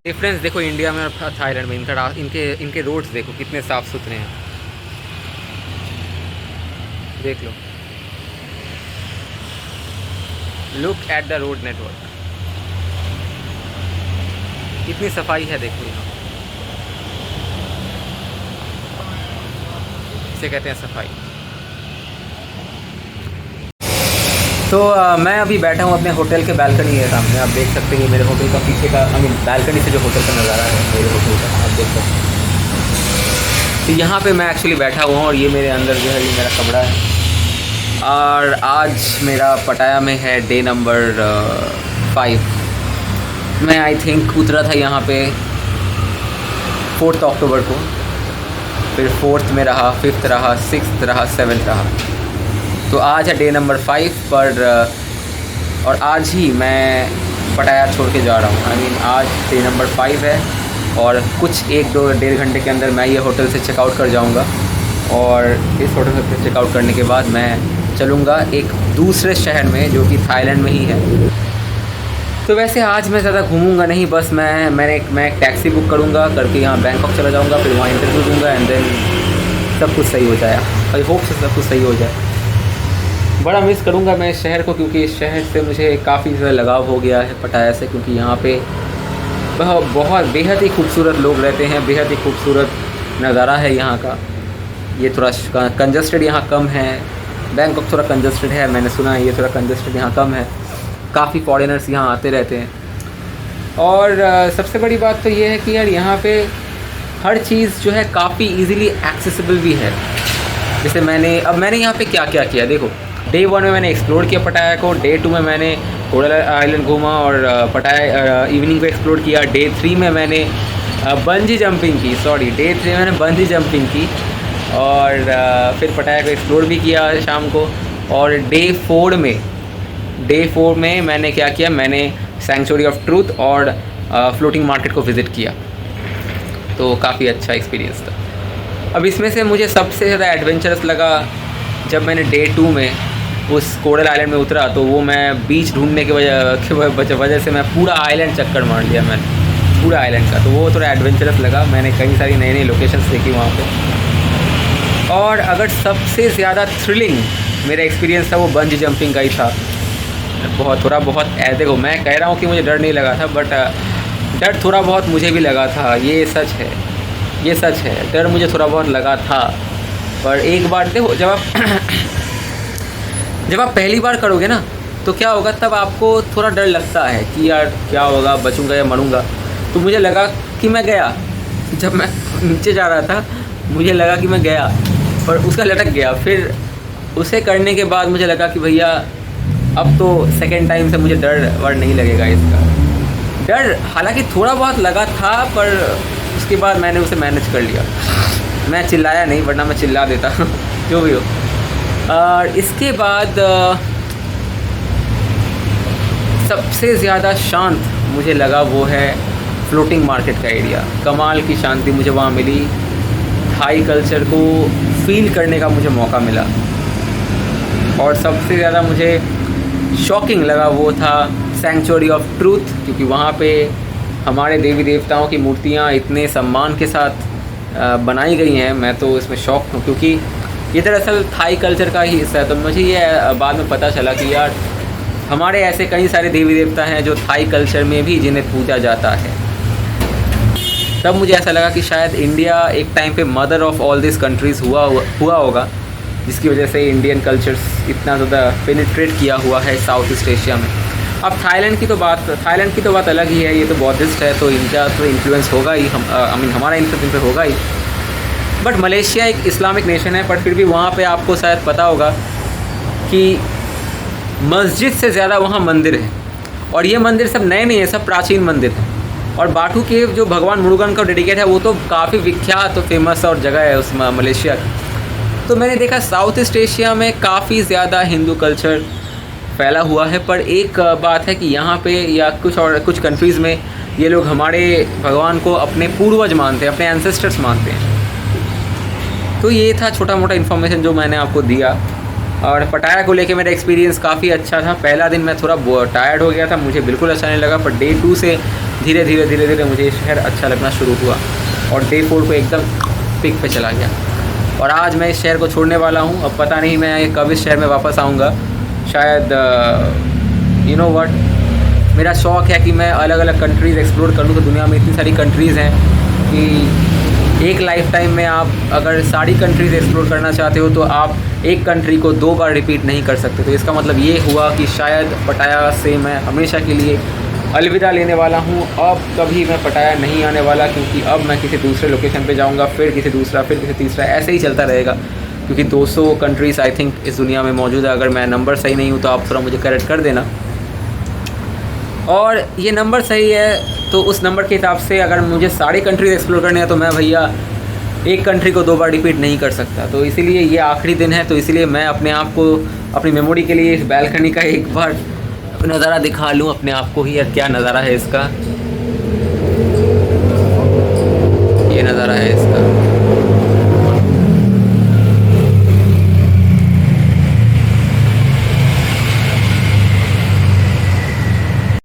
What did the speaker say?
Difference देखो India में और थाईलैंड में, इनके रोड्स देखो कितने साफ़ सुथरे हैं, देख लो। Look at the road network, कितनी सफाई है देखो यहाँ, इसे कहते हैं सफाई। तो मैं अभी बैठा हूँ अपने होटल के बालकनी के सामने। आप देख सकते हैं मेरे होटल का पीछे का, बालकनी से जो होटल का नज़ारा है मेरे होटल का, आप देख सकते हैं। तो यहाँ पे मैं एक्चुअली बैठा हुआ हूँ और ये मेरे अंदर जो है ये मेरा कमरा है। और आज मेरा पटाया में है डे नंबर 5। मैं आई थिंक उतरा था यहाँ पे 4 अक्टूबर को, फिर 4th में रहा, 5th रहा, 6th रहा, 7th रहा। तो आज है डे नंबर 5 पर, और आज ही मैं पटाया छोड़ के जा रहा हूँ। आई मीन आज डे नंबर 5 है और कुछ 1-2-1.5 घंटे के अंदर मैं ये होटल से चेकआउट कर जाऊँगा। और इस होटल से चेकआउट करने के बाद मैं चलूँगा एक दूसरे शहर में जो कि थाईलैंड में ही है। तो वैसे आज मैं ज़्यादा घूमूंगा नहीं, बस मैं एक टैक्सी बुक करूँगा, करके यहाँ बैंकॉक चला जाऊँगा, फिर वहाँ इंटरव्यू दूँगा एंड देन सब कुछ सही हो जाए। आई होप से सब कुछ सही हो जाए। बड़ा मिस करूँगा मैं इस शहर को, क्योंकि इस शहर से मुझे काफ़ी ज़्यादा लगाव हो गया है पटाया से, क्योंकि यहाँ पे बहुत बेहद ही खूबसूरत लोग रहते हैं, बेहद ही खूबसूरत नज़ारा है यहाँ का। ये थोड़ा कंजस्टेड यहाँ कम है, बैंकॉक थोड़ा कंजस्टेड है, मैंने सुना है ये थोड़ा कंजस्टेड यहाँ कम है, काफ़ी फॉरेनर्स यहाँ आते रहते हैं। और सबसे बड़ी बात तो ये है कि यार यहाँ पे हर चीज़ जो है काफ़ी इजीली एक्सेसिबल भी है। जैसे मैंने यहाँ पे क्या क्या किया देखो, डे 1 में मैंने एक्सप्लोर किया पटाया को, डे 2 में मैंने कोरल आइलैंड घूमा और पटाया इवनिंग को एक्सप्लोर किया, डे 3 में मैंने बंजी जंपिंग की, डे 3 में मैंने बंजी जंपिंग की और फिर पटाया को एक्सप्लोर भी किया शाम को। और डे 4 में मैंने क्या किया, मैंने सैंक्चुरी ऑफ ट्रूथ और फ्लोटिंग मार्केट को विज़िट किया। तो काफ़ी अच्छा एक्सपीरियंस था। अब इसमें से मुझे सबसे ज़्यादा एडवेंचरस लगा जब मैंने डे 2 में उस कोरल आइलैंड में उतरा, तो वो मैं बीच ढूंढने की वजह से मैं पूरा आइलैंड चक्कर मार लिया मैंने, पूरा आइलैंड का। तो वो थोड़ा एडवेंचरस लगा, मैंने कई सारी नई लोकेशंस देखी वहाँ पे। और अगर सबसे ज़्यादा थ्रिलिंग मेरा एक्सपीरियंस था वो बंजी जंपिंग का ही था। थोड़ा बहुत देखो मैं कह रहा हूँ कि मुझे डर नहीं लगा था, बट डर थोड़ा बहुत मुझे भी लगा था, ये सच है, डर मुझे थोड़ा बहुत लगा था। पर एक बार देखो जब आप पहली बार करोगे ना तो क्या होगा, तब आपको थोड़ा डर लगता है कि यार क्या होगा, बचूंगा या मरूंगा। तो मुझे लगा कि मैं गया, जब मैं नीचे जा रहा था मुझे लगा कि मैं गया, पर उसका लटक गया। फिर उसे करने के बाद मुझे लगा कि भैया अब तो सेकेंड टाइम से मुझे डर नहीं लगेगा इसका। डर हालांकि थोड़ा बहुत लगा था, पर उसके बाद मैंने उसे मैनेज कर लिया। मैं चिल्लाया नहीं, वरना मैं चिल्ला देता जो भी हो। और इसके बाद सबसे ज़्यादा शांत मुझे लगा वो है फ्लोटिंग मार्केट का एरिया। कमाल की शांति मुझे वहाँ मिली, थाई कल्चर को फील करने का मुझे मौका मिला। और सबसे ज़्यादा मुझे शॉकिंग लगा वो था सैंक्चुरी ऑफ ट्रूथ, क्योंकि वहाँ पे हमारे देवी देवताओं की मूर्तियाँ इतने सम्मान के साथ बनाई गई हैं। मैं तो इसमें शॉक हूँ, क्योंकि ये दरअसल थाई कल्चर का ही हिस्सा है। तो मुझे ये बाद में पता चला कि यार हमारे ऐसे कई सारे देवी देवता हैं जो थाई कल्चर में भी जिन्हें पूजा जाता है। तब मुझे ऐसा लगा कि शायद इंडिया एक टाइम पे mother of all this countries हुआ होगा, जिसकी वजह से इंडियन कल्चर्स इतना ज़्यादा पेनिट्रेट किया हुआ है साउथ ईस्ट एशिया में। अब थाईलैंड की तो बात अलग ही है, ये तो बौद्धिस्ट है, तो इनका तो इन्फ्लुएंस होगा ही, हमारा इन्फ्लुएंस इन पर होगा ही। बट मलेशिया एक इस्लामिक नेशन है, पर फिर भी वहाँ पे आपको शायद पता होगा कि मस्जिद से ज़्यादा वहाँ मंदिर है। और ये मंदिर सब नए नहीं है, सब प्राचीन मंदिर हैं। और बाटू केव जो भगवान मुरुगन का डेडिकेट है, वो तो काफ़ी विख्यात और फेमस और जगह है उस मलेशिया की। तो मैंने देखा साउथ ईस्ट एशिया में काफ़ी ज़्यादा हिंदू कल्चर फैला हुआ है, पर एक बात है कि यहाँ पे या कुछ कंट्रीज़ में ये लोग हमारे भगवान को अपने पूर्वज मानते हैं, अपने एंसेस्टर्स मानते हैं। तो ये था छोटा मोटा इन्फॉर्मेशन जो मैंने आपको दिया। और पटाया को लेके मेरा एक्सपीरियंस काफ़ी अच्छा था। पहला दिन मैं थोड़ा टायर्ड हो गया था, मुझे बिल्कुल अच्छा नहीं लगा, पर डे 2 से धीरे धीरे मुझे ये शहर अच्छा लगना शुरू हुआ और डे 4 को एकदम पिक पे चला गया। और आज मैं इस शहर को छोड़ने वाला हूँ। अब पता नहीं मैं कब इस शहर में वापस आऊँगा। शायद यू नो व्हाट, मेरा शौक़ है कि मैं अलग अलग कंट्रीज़ एक्सप्लोर कर लूँ। तो दुनिया में इतनी सारी कंट्रीज़ हैं कि एक लाइफ टाइम में आप अगर सारी कंट्रीज़ एक्सप्लोर करना चाहते हो तो आप एक कंट्री को 2 बार रिपीट नहीं कर सकते। तो इसका मतलब ये हुआ कि शायद पटाया से मैं हमेशा के लिए अलविदा लेने वाला हूँ। अब कभी मैं पटाया नहीं आने वाला, क्योंकि अब मैं किसी दूसरे लोकेशन पे जाऊँगा, फिर किसी दूसरा, फिर किसी तीसरा, ऐसे ही चलता रहेगा। क्योंकि 200 कंट्रीज़ आई थिंक इस दुनिया में मौजूद है। अगर मैं नंबर सही नहीं हूँ तो आप थोड़ा मुझे करेक्ट कर देना। और ये नंबर सही है तो उस नंबर के हिसाब से अगर मुझे सारी कंट्रीज़ एक्सप्लोर करनी है तो मैं भैया एक कंट्री को 2 बार रिपीट नहीं कर सकता। तो इसीलिए ये आखिरी दिन है, तो इसीलिए मैं अपने आप को अपनी मेमोरी के लिए इस बैल्कनी का एक बार नज़ारा दिखा लूँ अपने आप को ही। यार क्या नज़ारा है इसका।